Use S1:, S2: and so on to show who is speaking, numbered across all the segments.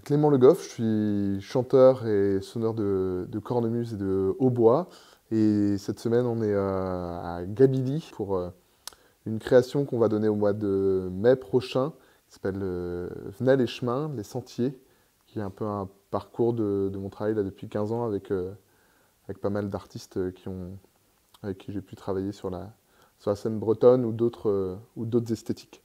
S1: Clément Le Goff, je suis chanteur et sonneur de cornemuse et de hautbois. Et cette semaine, on est à Gabilly pour une création qu'on va donner au mois de mai prochain, qui s'appelle Venelle et Chemin, les Sentiers, qui est un peu un parcours de mon travail là, depuis 15 ans avec pas mal d'artistes avec qui j'ai pu travailler sur la scène bretonne ou d'autres esthétiques.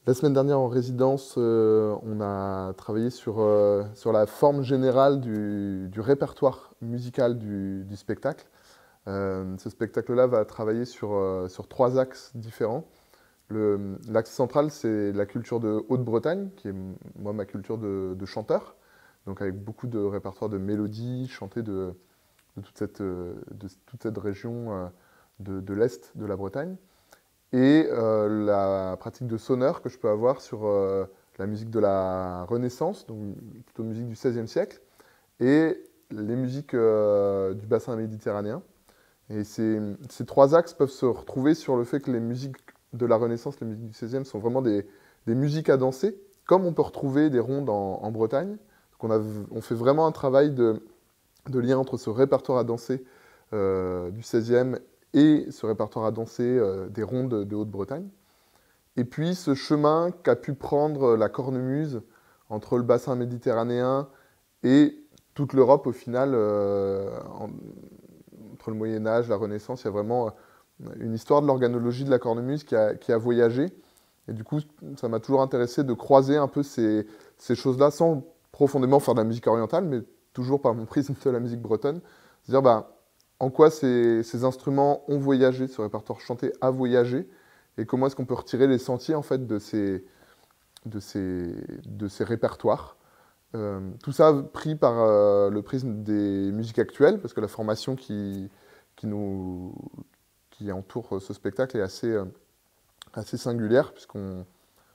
S1: La semaine dernière en résidence, on a travaillé sur la forme générale du répertoire musical du spectacle. Ce spectacle-là va travailler sur trois axes différents. L'axe central, c'est la culture de Haute-Bretagne, qui est moi ma culture de chanteur, donc avec beaucoup de répertoire de mélodies chantées de toute cette région de l'Est de la Bretagne et la pratique de sonneur que je peux avoir sur la musique de la Renaissance, donc plutôt musique du XVIe siècle, et les musiques du bassin méditerranéen. Et ces trois axes peuvent se retrouver sur le fait que les musiques de la Renaissance, les musiques du XVIe, sont vraiment des musiques à danser, comme on peut retrouver des rondes en Bretagne. Donc on fait vraiment un travail de lien entre ce répertoire à danser du XVIe et ce répertoire à danser des rondes de Haute-Bretagne. Et puis ce chemin qu'a pu prendre la cornemuse entre le bassin méditerranéen et toute l'Europe au final, entre le Moyen-Âge, la Renaissance, il y a vraiment une histoire de l'organologie de la cornemuse qui a voyagé. Et du coup, ça m'a toujours intéressé de croiser un peu ces choses-là sans profondément faire de la musique orientale, mais toujours par mon prisme de la musique bretonne. C'est-à-dire, en quoi ces instruments ont voyagé, ce répertoire chanté a voyagé, et comment est-ce qu'on peut retirer les sentiers en fait, de ces répertoires. Tout ça pris par le prisme des musiques actuelles, parce que la formation qui entoure ce spectacle est assez singulière, puisqu'on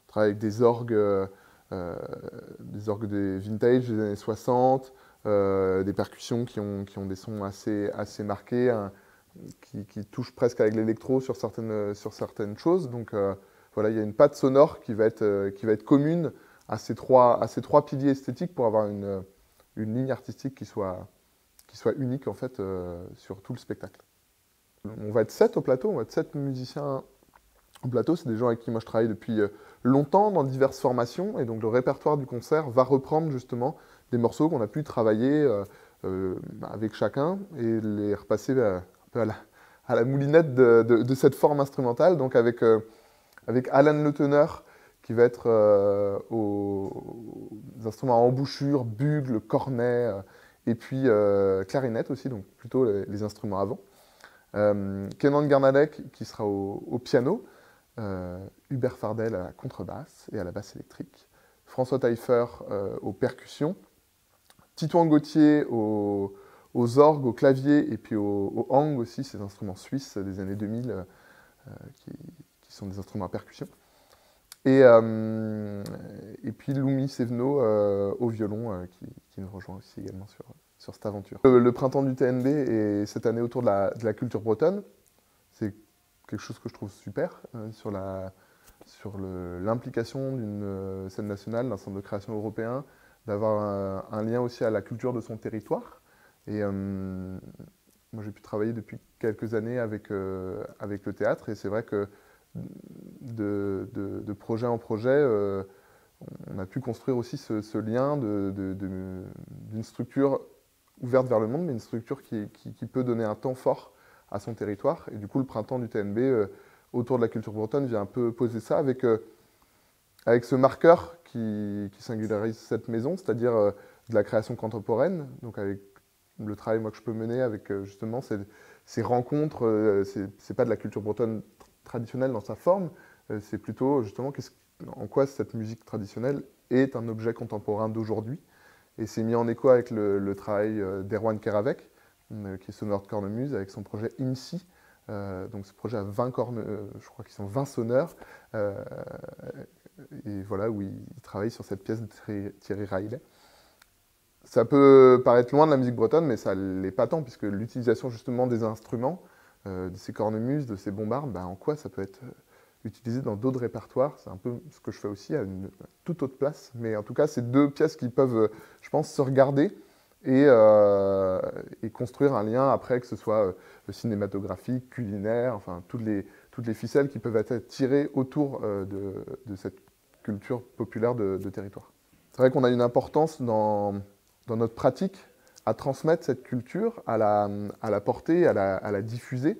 S1: travaille avec des orgues des vintage des années 60, des percussions qui ont des sons assez marqués, qui touchent presque avec l'électro sur certaines choses. Donc voilà, il y a une patte sonore qui va être commune à ces trois piliers esthétiques pour avoir une ligne artistique qui soit unique en fait sur tout le spectacle. On va être 7 au plateau, on va être 7 musiciens au plateau. C'est des gens avec qui moi je travaille depuis longtemps dans diverses formations, et donc le répertoire du concert va reprendre justement des morceaux qu'on a pu travailler avec chacun et les repasser un peu à la moulinette de cette forme instrumentale, donc avec Alan Le Teneur qui va être aux instruments à embouchure, bugle, cornet, et puis clarinette aussi, donc plutôt les instruments avant. Kenan Garnadek qui sera au piano, Hubert Fardel à la contrebasse et à la basse électrique, François Taillefer aux percussions, Titouan Gauthier aux orgues, au clavier et puis au hang aussi, ces instruments suisses des années 2000 qui sont des instruments à percussion. Et puis Loumi Seveno au violon qui nous rejoint aussi également sur cette aventure. Le printemps du TNB est cette année autour de la culture bretonne. C'est quelque chose que je trouve super sur l'implication d'une scène nationale, d'un centre de création européen, d'avoir un lien aussi à la culture de son territoire. Et moi j'ai pu travailler depuis quelques années avec le théâtre, et c'est vrai que de projet en projet, on a pu construire aussi ce lien d'une structure ouverte vers le monde, mais une structure qui peut donner un temps fort à son territoire. Et du coup, le printemps du TNB, autour de la culture bretonne, vient un peu poser ça avec ce marqueur qui singularise cette maison, c'est-à-dire de la création contemporaine, donc avec le travail moi, que je peux mener avec justement ces rencontres. C'est pas de la culture bretonne traditionnelle dans sa forme, c'est plutôt justement en quoi cette musique traditionnelle est un objet contemporain d'aujourd'hui. Et c'est mis en écho avec le travail d'Erwan Keravec, qui est sonneur de cornemuse, avec son projet INSI. Donc ce projet a 20 cornes, je crois qu'ils sont 20 sonneurs, et voilà, où il travaille sur cette pièce de Thierry Riley. Ça peut paraître loin de la musique bretonne, mais ça ne l'est pas tant, puisque l'utilisation justement des instruments, de ces cornemuses, de ces bombardes, en quoi ça peut être utilisées dans d'autres répertoires. C'est un peu ce que je fais aussi à une toute autre place. Mais en tout cas, c'est deux pièces qui peuvent, je pense, se regarder et construire un lien après, que ce soit cinématographique, culinaire, enfin toutes les ficelles qui peuvent être tirées autour de cette culture populaire de territoire. C'est vrai qu'on a une importance dans notre pratique à transmettre cette culture, à la porter, à la diffuser,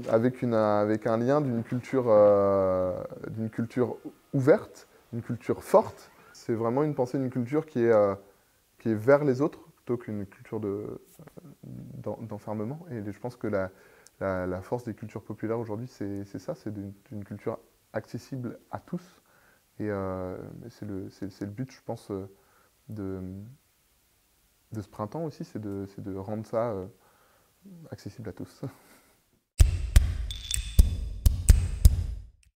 S1: avec un lien d'une culture ouverte, une culture forte. C'est vraiment une pensée d'une culture qui est vers les autres, plutôt qu'une culture d'enfermement. Et je pense que la force des cultures populaires aujourd'hui, c'est ça, c'est d'une culture accessible à tous. Et c'est le but, je pense, de, de ce printemps aussi, c'est de rendre ça accessible à tous.